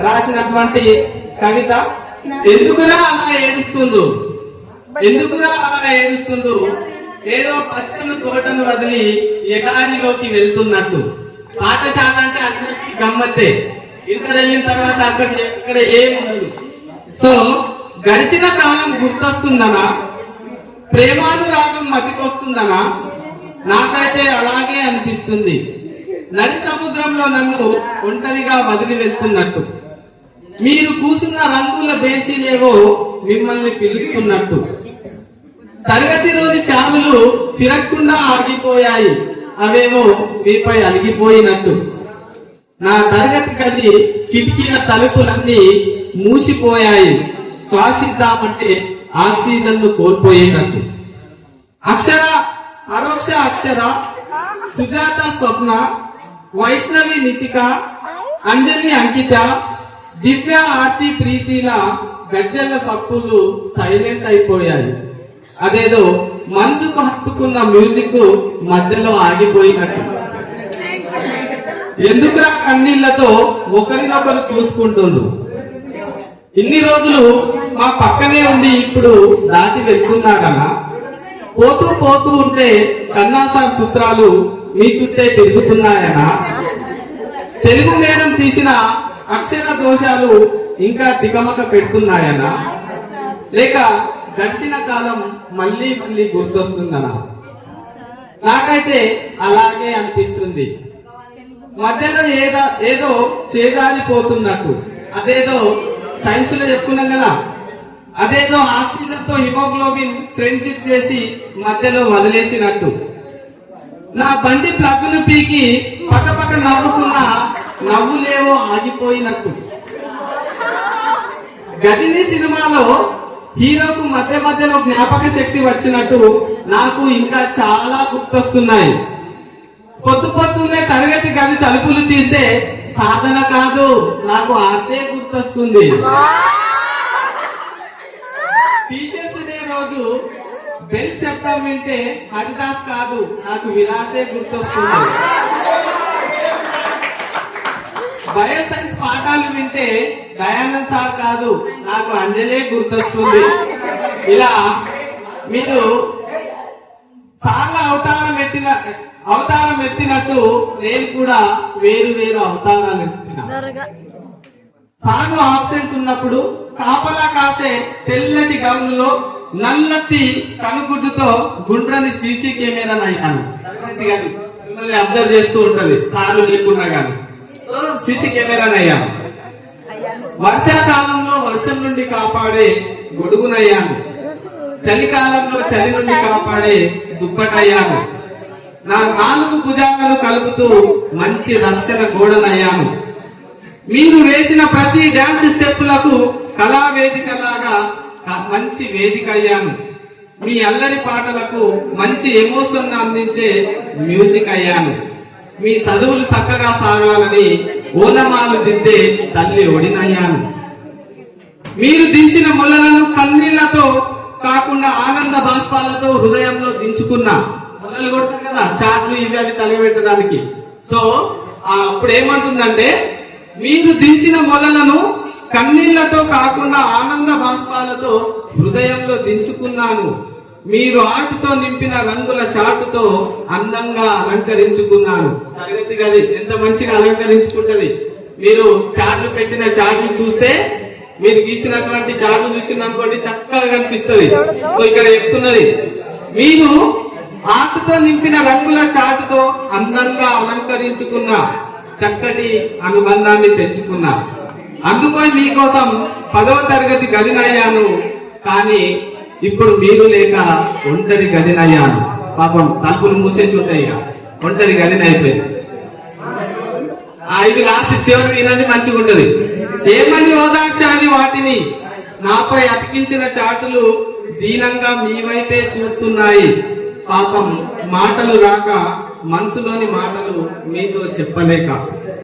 రాసినటువంటి కవిత. ఎందుకురా అలా ఏడుస్తుండ్రు, ఎందుకురా అలా ఏడుస్తుండ్రు, ఏదో పచ్చని తోటను వదిలి ఎడారిలోకి వెళ్తున్నట్టు. పాఠశాల అంటే అందరికి గమ్మత్తే, ఇంటర్ వెళ్ళిన తర్వాత అక్కడ ఏముండదు. సో గడిచిన కాలం గుర్తొస్తుందనా, ప్రేమానురాగం మతికొస్తుందనా? నాకైతే అలాగే అనిపిస్తుంది. నడి సముద్రంలో నన్ను ఒంటరిగా వదిలి వెళ్తున్నట్టు, మీరు కూసున్న రంగుల బెంచీలేవో మిమ్మల్ని పిలుస్తున్నట్టు, తరగతిలోని ఫ్యానులు తిరగకుండా ఆగిపోయాయి, అవేవో మీపై అలిగిపోయినట్టు. నా తరగతి గది కిటికీల తలుపులన్నీ మూసిపోయాయి, శ్వాసిద్దామంటే ఆక్సిజన్ ను కోల్పోయేటట్టు. అక్షర, అరోక్ష అక్షర, సుజాత స్వప్న, వైష్ణవి నితిక, అంజలి అంకిత, దివ్య ఆర్తి ప్రీతిల గజ్జల సప్పులు సైలెంట్ అయిపోయాయి. అదేదో మనసుకు హత్తుకున్న మ్యూజిక్ మధ్యలో ఆగిపోయినట్టు. ఎందుకురా కన్నీళ్లతో ఒకరినొకరు చూసుకుంటుండ్రు, ఇన్ని రోజులు మా పక్కనే ఉండి ఇప్పుడు దాటి వెళ్తున్నారనా? పోతూ పోతూ ఉంటే కన్నాసార్ సూత్రాలు మీ చుట్టే తిరుగుతున్నాయనా? తెలుగు మేడం తీసిన అక్షర దోషాలు ఇంకా తికమక పెడుతున్నాయనా? లేక గడిచిన కాలం మళ్ళీ మళ్ళీ గుర్తొస్తుందనా? నాకైతే అలాగే అనిపిస్తుంది. మధ్యలో ఏదో చేదారిపోతున్నట్టు. అదేదో సైన్స్ లో చెప్పుకున్నాం కదా, అదేదో ఆక్సిజన్ తో హిమోగ్లోబిన్ ఫ్రెండ్షిప్ చేసి మధ్యలో వదిలేసినట్టు. నా బండి ప్లగ్ను పీకి పక్క నవ్వుకున్న నవ్వులేవో ఆగిపోయినట్టు. గజనీ సినిమాలో హీరోకు మధ్యలో జ్ఞాపక శక్తి వచ్చినట్టు నాకు ఇంకా చాలా గుర్తొస్తున్నాయి. పొద్దున్నే తరగతి గది తలుపులు తీస్తే సాధన కాదు, నాకు ఆర్తే గుర్తొస్తుంది. టీచర్స్ డే రోజు బెల్ శబ్దం వింటే హరిదాస్ కాదు, నాకు విలాసే గుర్తొస్తుంది. బయోసైన్స్ పాఠాలు వింటే దయానంద్ సార్ కాదు, నాకు అంజలే గుర్తొస్తుంది. ఇలా మీరు సార్ల అవతారం ఎత్తినట్టు నేను కూడా వేరు అవతారాలు ఎత్తిన. సార్లు ఆబ్సెంట్ ఉన్నప్పుడు కాపలా కాసే తెల్లటి గౌన్లో నల్లటి కనుగుడ్డుతో గుండ్రని సీసీ కెమెరా అయ్యాను. మిమ్మల్ని అబ్జర్వ్ చేస్తూ ఉంటది సార్లు లేకున్నా గానీ. సీసీ కెమెరా అయ్యాను. వర్షాకాలంలో వర్షం నుండి కాపాడే గొడుగునయ్యాను, చలికాలంలో చలి నుండి కాపాడే దుప్పటయ్యాను, నా 4 భుజాలను కలుపుతూ మంచి రక్షణ గోడనయ్యాను. మీరు వేసిన ప్రతి డాన్స్ స్టెప్పులకు కళావేదిక లాగా మంచి వేదిక అయ్యాను. మీ అల్లరి పాటలకు మంచి ఎమోషన్ అందించే మ్యూజిక్ అయ్యాను. మీ చదువులు చక్కగా సాగాలని ఓనమాలు దిద్దే తల్లి ఒడినయ్యాను. మీరు దించిన మొలలను కన్నీళ్లతో కాకుండా ఆనంద బాష్పాలతో హృదయంలో దించుకున్నా. మొలలు కొడతారు కదా చాట్లు ఇవి అవి తలబెట్టడానికి. సో అప్పుడు ఏమంటుందంటే, మీరు దించిన మొలలను కన్నీళ్లతో కాకుండా ఆనంద బాష్పాలతో హృదయంలో దించుకున్నాను. మీరు ఆటుతో నింపిన రంగుల చాటుతో అందంగా అలంకరించుకున్నాను. తరగతి గది ఎంత మంచిగా అలంకరించుకుంటది. మీరు చాట్లు పెట్టిన చాట్లు చూస్తే, మీరు గీసినటువంటి చాట్లు చూసిందనుకోండి చక్కగా కనిపిస్తుంది. సో ఇక్కడ చెప్తున్నది, మీరు ఆటుతో నింపిన రంగుల చాటుతో అందంగా అలంకరించుకున్న చక్కటి అనుబంధాన్ని పెంచుకున్నా. అందుకని మీకోసం 10వ తరగతి గదినయ్యాను. కానీ ఇప్పుడు మీరు లేక ఒంటరి గదినయ్యాను. పాపం తలుపులు మూసేసి ఉంటాయి, ఒంటరి గదిని అయిపోయింది. ఇది లాస్ట్ చివరి వినండి, మంచిగా ఉంటది. ఏమని ఓదార్చాలి వాటిని, నాపై అతికించిన చాటులు దీనంగా మీ వైపే చూస్తున్నాయి. పాపం మాటలు రాక మనసులోని మాటలు మీతో చెప్పలేక.